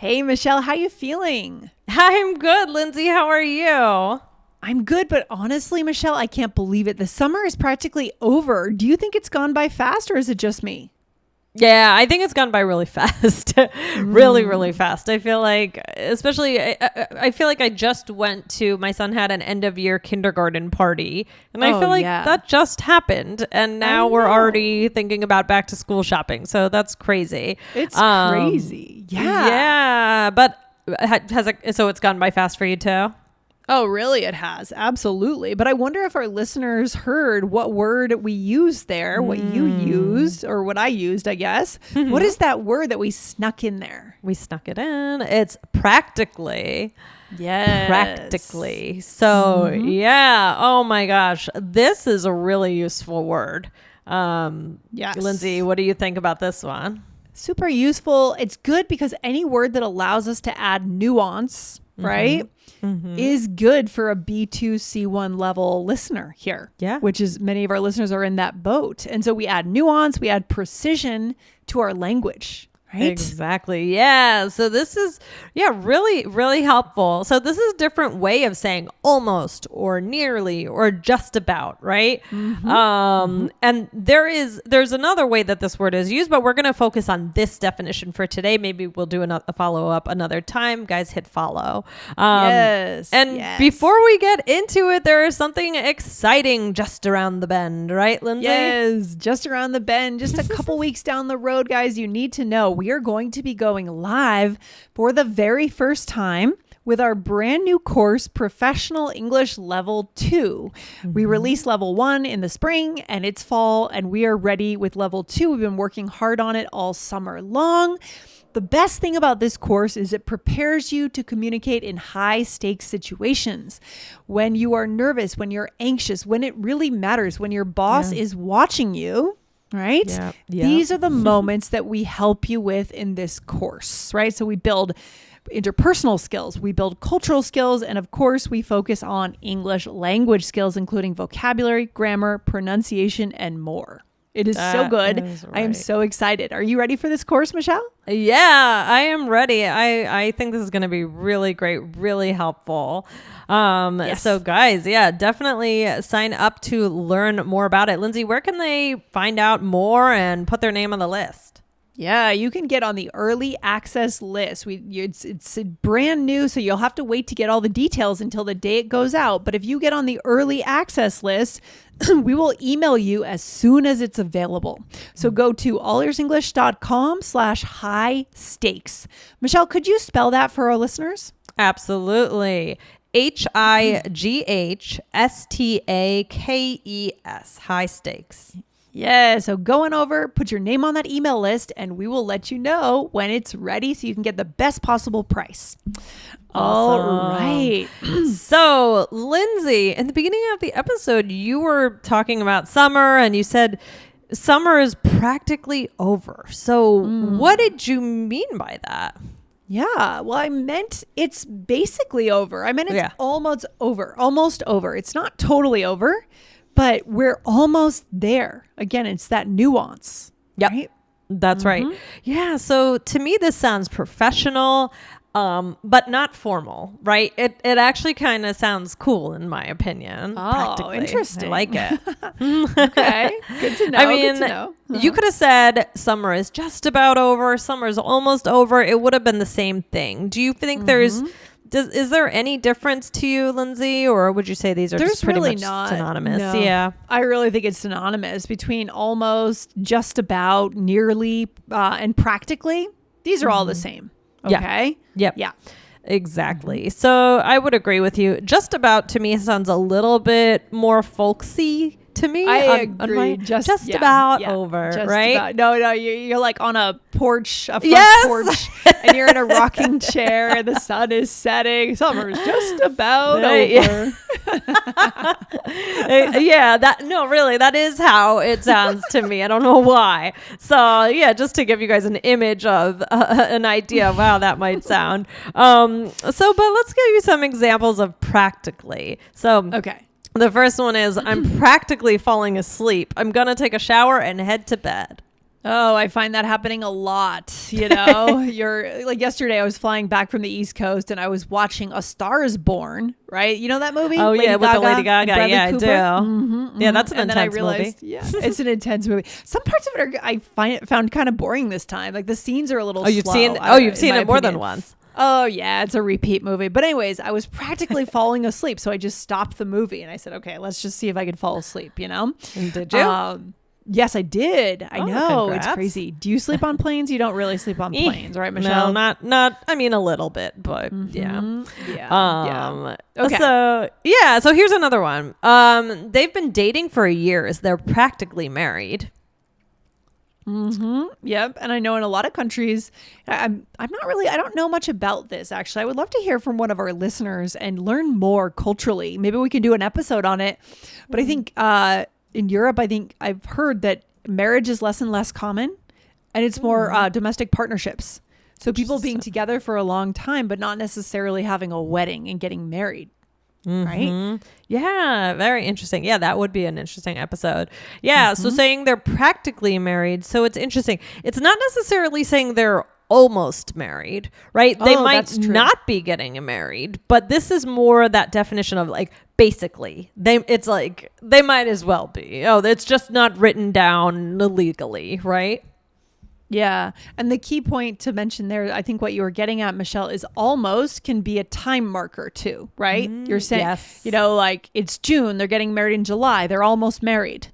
Hey, Michelle, how you feeling? I'm good, Lindsay. How are you? I'm good, but honestly, Michelle, I can't believe it. The summer is practically over. Do you think it's gone by fast or is it just me? Yeah, I think it's gone by really fast. Really fast. I feel like, especially, I feel like I just went to, my son had an end of year kindergarten party, and I feel like that just happened. And now we're already thinking about back to school shopping. So that's crazy. It's crazy. Yeah. Yeah. But so it's gone by fast for you too? Oh, really? It has. Absolutely. But I wonder if our listeners heard what word we used there, what you used, or what I used, I guess. What is that word that we snuck in there? We snuck it in. It's practically. Yes. Practically. So, yeah. Oh, my gosh. This is a really useful word. Yes. Lindsay, what do you think about this one? Super useful. It's good because any word that allows us to add nuance, right? Is good for a B2, C1 level listener here. Yeah. Which is many of our listeners are in that boat. And so we add nuance, we add precision to our language. Right? Exactly. Yeah. So this is, really, really helpful. So this is a different way of saying almost or nearly or just about, right? And there's another way that this word is used, but we're going to focus on this definition for today. Maybe we'll do a follow up another time. Guys, hit follow. Yes. And before we get into it, there is something exciting just around the bend, right, Lindsay? Yes, just around the bend, just a couple weeks down the road, guys. You need to know we are going to be going live for the very first time with our brand new course, Professional English Level 2. We released Level 1 in the spring and it's fall and we are ready with Level 2. We've been working hard on it all summer long. The best thing about this course is it prepares you to communicate in high stakes situations. When you are nervous, when you're anxious, when it really matters, when your boss is watching you. Right? Yeah. These are the moments that we help you with in this course, right? So we build interpersonal skills, we build cultural skills, and of course we focus on English language skills, including vocabulary, grammar, pronunciation, and more. It is so good. Right. I am so excited. Are you ready for this course, Michelle? Yeah, I am ready. I think this is going to be really great, really helpful. So guys, definitely sign up to learn more about it. Lindsay, where can they find out more and put their name on the list? Yeah, you can get on the early access list. It's brand new, so you'll have to wait to get all the details until the day it goes out. But if you get on the early access list, we will email you as soon as it's available. So go to allearsenglish.com/high stakes. Michelle, could you spell that for our listeners? Absolutely. HIGHSTAKES, high stakes. Yeah, so going over, put your name on that email list and we will let you know when it's ready so you can get the best possible price. Awesome. All right. So, Lindsay, in the beginning of the episode, you were talking about summer and you said summer is practically over. So, what did you mean by that? Yeah, well, I meant it's basically over. I meant it's almost over. It's not totally over, but we're almost there. Again, it's that nuance. Yep. Right? That's right. Yeah. So to me, this sounds professional, but not formal, right? It actually kind of sounds cool in my opinion. Oh, interesting. I like it. Okay. Good to know. I mean, you could have said summer is just about over. Summer is almost over. It would have been the same thing. Do you think is there any difference to you, Lindsay, or would you say these are just pretty much synonymous? No. Yeah. I really think it's synonymous between almost, just about, nearly, and practically. These are all the same. Okay. Yep. Yeah. Exactly. So I would agree with you. Just about to me sounds a little bit more folksy to me. I agree. Just about over, just right? About. No, you're like on a porch, a front Yes! porch, and you're in a rocking chair, and the sun is setting. Summer's just about over. That is how it sounds to me. I don't know why. So just to give you guys an image of an idea of how that might sound. But let's give you some examples of practically. So okay. The first one is I'm practically falling asleep. I'm going to take a shower and head to bed. Oh, I find that happening a lot. You're like yesterday I was flying back from the East Coast and I was watching A Star is Born, right? You know that movie? Oh, yeah, with the Lady Gaga. Bradley Yeah, Cooper? I do. Yeah, that's an And then I intense realized, movie. yeah, it's an intense movie. Some parts of it I found kind of boring this time. Like the scenes are a little You've slow. seen it more than once. Oh yeah, it's a repeat movie. But anyways, I was practically falling asleep, so I just stopped the movie and I said, "Okay, let's just see if I can fall asleep." And did you? Yes, I did. I know. Congrats. It's crazy. Do you sleep on planes? You don't really sleep on planes, right, Michelle? No, not. I mean, a little bit, but yeah. Yeah. Okay. So here's another one. They've been dating for years. They're practically married. Yep. And I know in a lot of countries, I'm not really, I don't know much about this actually. I would love to hear from one of our listeners and learn more culturally. Maybe we can do an episode on it. But I think in Europe, I think I've heard that marriage is less and less common and it's more domestic partnerships. So people being together for a long time, but not necessarily having a wedding and getting married. Right? Yeah, very interesting. Yeah, that would be an interesting episode. Yeah, so saying they're practically married. So it's interesting. It's not necessarily saying they're almost married, right? They might not be getting married, but this is more that definition of like basically. It's like they might as well be. Oh, it's just not written down legally, right? Yeah. And the key point to mention there, I think what you were getting at, Michelle, is almost can be a time marker too, right? You're saying, yes. Like it's June, they're getting married in July, they're almost married.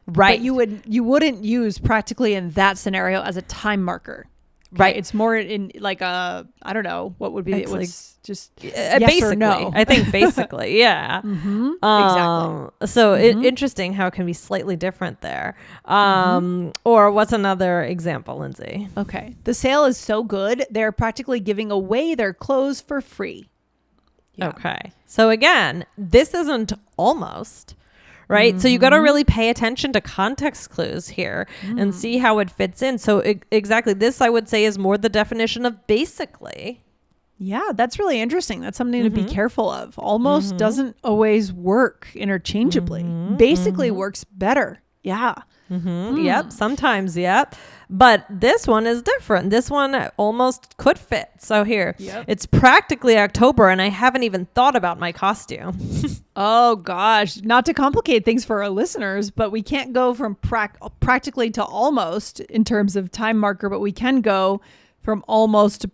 Right. But you wouldn't use practically in that scenario as a time marker. Okay? Right. It's more in like I don't know, what would be It's just basically, yes or no. I think basically, yeah. Exactly. So interesting how it can be slightly different there. Or what's another example, Lindsay? Okay. The sale is so good, they're practically giving away their clothes for free. Yeah. Okay. So again, this isn't almost, right? So you got to really pay attention to context clues here and see how it fits in. So exactly this, I would say, is more the definition of basically. Yeah, that's really interesting. That's something to be careful of. Almost doesn't always work interchangeably. Basically works better. Yeah. Yep. Sometimes, yep. But this one is different. This one almost could fit. So here, it's practically October and I haven't even thought about my costume. Oh gosh, not to complicate things for our listeners, but we can't go from practically to almost in terms of time marker, but we can go from almost to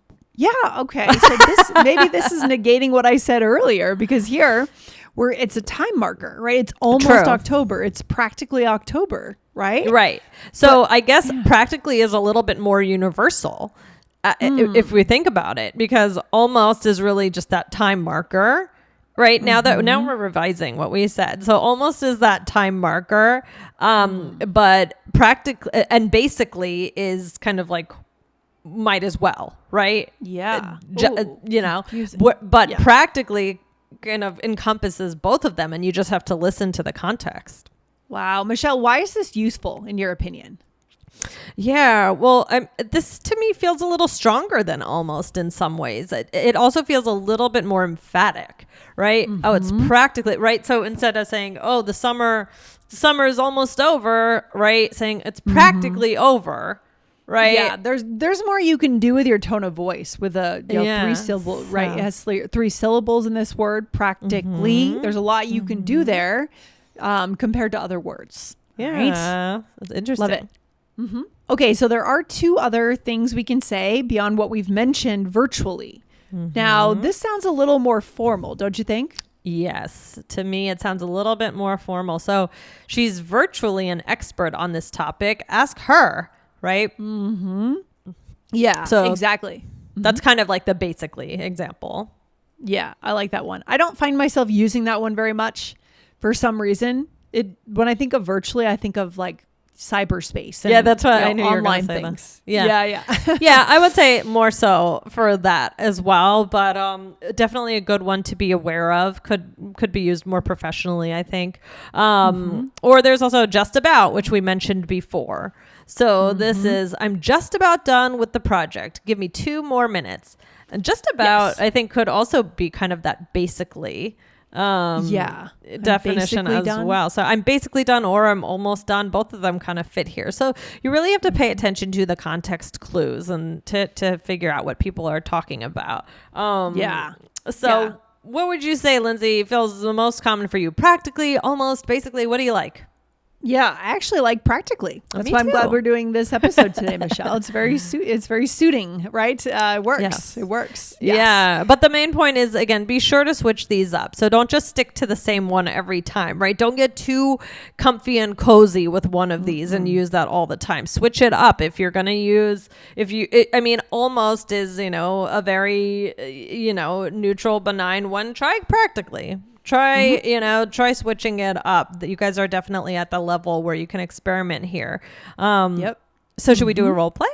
okay. So maybe this is negating what I said earlier because here it's a time marker, right? It's almost October. It's practically October, right? Right. So I guess practically is a little bit more universal if we think about it, because almost is really just that time marker, right? Now we're revising what we said. So almost is that time marker, but practically and basically is kind of like might as well, right? Yeah. But practically kind of encompasses both of them and you just have to listen to the context. Wow. Michelle, why is this useful in your opinion? Yeah, well, this to me feels a little stronger than almost in some ways. It also feels a little bit more emphatic, right? Oh, it's practically, right? So instead of saying, oh, the summer is almost over, right? Saying it's practically over. Right. Yeah. There's more you can do with your tone of voice with a 3 syllable, right? It has 3 syllables in this word, practically. There's a lot you can do there compared to other words. Yeah. Right? That's interesting. Love it. Okay. So there are 2 other things we can say beyond what we've mentioned virtually. Now, this sounds a little more formal, don't you think? Yes. To me, it sounds a little bit more formal. So she's virtually an expert on this topic. Ask her. Right? Yeah, so exactly. That's kind of like the basically example. Yeah, I like that one. I don't find myself using that one very much for some reason. When I think of virtually, I think of like cyberspace. And, that's what I knew you were online going to say. Things. Yeah. Yeah, I would say more so for that as well, but definitely a good one to be aware of. Could be used more professionally, I think. Or there's also just about, which we mentioned before. So this is, I'm just about done with the project. Give me 2 more minutes. And just about, I think, could also be kind of that basically Yeah. definition as done. well. So I'm basically done or I'm almost done. Both of them kind of fit here. So you really have to pay attention to the context clues and to figure out what people are talking about. Yeah. So Yeah. what would you say, Lindsay, feels the most common for you? Practically, almost, basically, what do you like? Yeah, I actually like practically. That's Me why I'm glad too. we're doing this episode today, Michelle. It's very suiting, right? It works. Yes. It works. Yes. Yeah. But the main point is, again, be sure to switch these up. So don't just stick to the same one every time, right? Don't get too comfy and cozy with one of these and use that all the time. Switch it up. If you're going to use, almost is, a very, neutral, benign one. Try practically. Try switching it up. That you guys are definitely at the level where you can experiment here. Yep. So should we do a role play?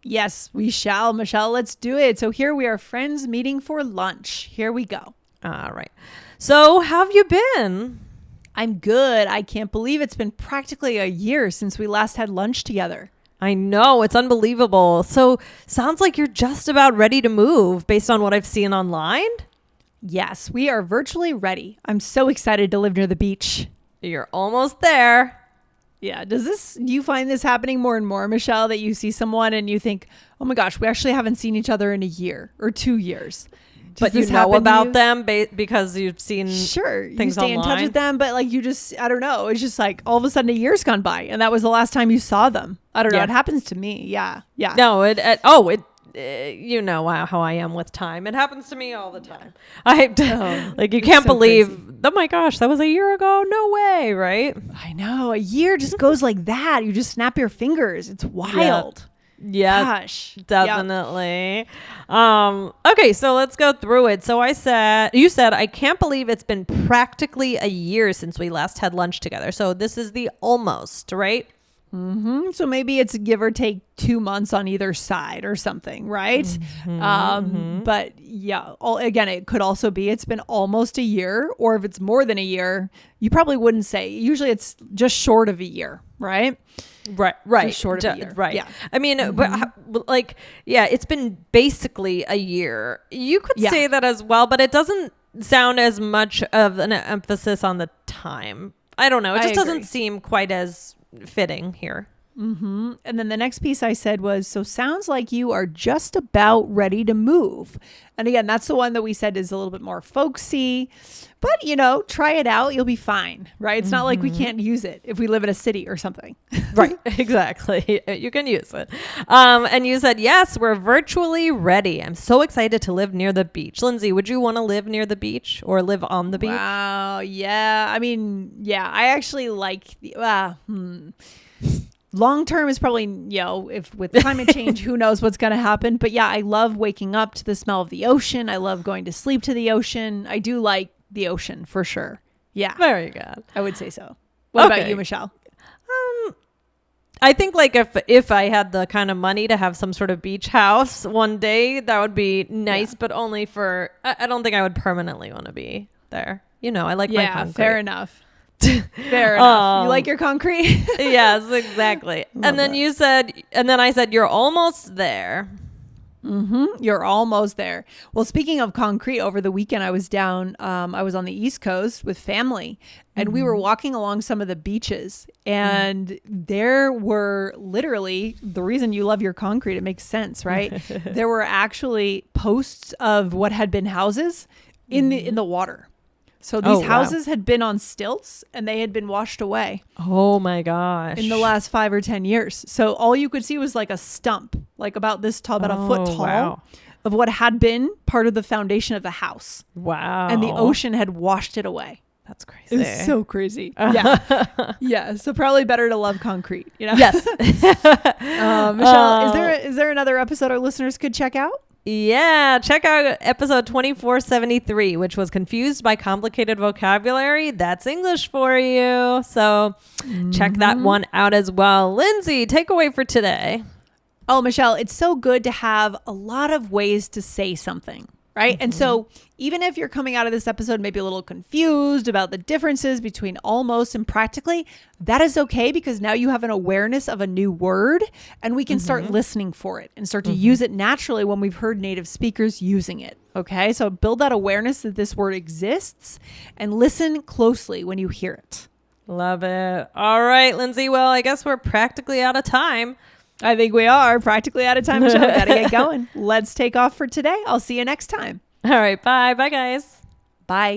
Yes, we shall, Michelle. Let's do it. So here we are, friends meeting for lunch. Here we go. All right. So how have you been? I'm good. I can't believe it's been practically a year since we last had lunch together. I know, it's unbelievable. So sounds like you're just about ready to move based on what I've seen online. Yes, we are virtually ready. I'm so excited to live near the beach. You're almost there. Yeah. Do you find this happening more and more, Michelle, that you see someone and you think, oh my gosh, we actually haven't seen each other in a year or 2 years? But you know about them because you've seen sure things you stay online. in touch with them, but like you just, I don't know. It's just like all of a sudden a year's gone by and that was the last time you saw them. I don't know. Yeah. It happens to me. Yeah. Yeah. No, you know how I am with time. It happens to me all the time. You can't believe, crazy. oh my gosh, that was a year ago. No way, right? I know. A year just goes like that. You just snap your fingers. It's wild. Yeah, Gosh. definitely. Okay, so let's go through it. So you said, I can't believe it's been practically a year since we last had lunch together. So this is the almost, right? Mm-hmm. So maybe it's give or take 2 months on either side or something, right? But yeah, again, it could also be it's been almost a year, or if it's more than a year, you probably wouldn't say. Usually it's just short of a year, right? Right. Just short of a year. Right. Yeah. I mean, it's been basically a year. You could say that as well, but it doesn't sound as much of an emphasis on the time. I don't know. It just doesn't seem quite as fitting here. Mm-hmm. And then the next piece I said was, so sounds like you are just about ready to move. And again, that's the one that we said is a little bit more folksy, but try it out. You'll be fine, right? It's not like we can't use it if we live in a city or something. Right. Exactly. You can use it. And you said, yes, we're virtually ready. I'm so excited to live near the beach. Lindsay, would you want to live near the beach or live on the beach? Wow. Yeah. I mean, yeah, I actually like long term is probably, if with climate change, who knows what's going to happen. But yeah, I love waking up to the smell of the ocean. I love going to sleep to the ocean. I do like the ocean for sure. Yeah. Very good. I would say so. What about you, Michelle? I think if I had the kind of money to have some sort of beach house one day, that would be nice, but only I don't think I would permanently want to be there. I like my concrete. Fair enough. Fair enough. You like your concrete? Yes, exactly. And then I said, you're almost there. Mm-hmm. You're almost there. Well, speaking of concrete, over the weekend I was down, I was on the East Coast with family and we were walking along some of the beaches and there were literally, the reason you love your concrete, it makes sense, right? There were actually posts of what had been houses in the water. So these houses had been on stilts and they had been washed away. Oh my gosh. In the last 5 or 10 years. So all you could see was like a stump, like about this tall, about a foot tall of what had been part of the foundation of the house. Wow. And the ocean had washed it away. That's crazy. It was so crazy. Yeah. Yeah. So probably better to love concrete, Yes. Michelle, is there another episode our listeners could check out? Yeah, check out episode 2473, which was confused by complicated vocabulary. That's English for you. So check that one out as well. Lindsay, takeaway for today. Oh, Michelle, it's so good to have a lot of ways to say something, right? And so even if you're coming out of this episode maybe a little confused about the differences between almost and practically, that is okay, because now you have an awareness of a new word, and we can start listening for it and start to use it naturally when we've heard native speakers using it. Okay, so build that awareness that this word exists and listen closely when you hear it. Love it. All right, Lindsay. Well, I guess we're practically out of time. I think we are practically out of time, Michelle. We gotta get going. Let's take off for today. I'll see you next time. All right. Bye. Bye, guys. Bye.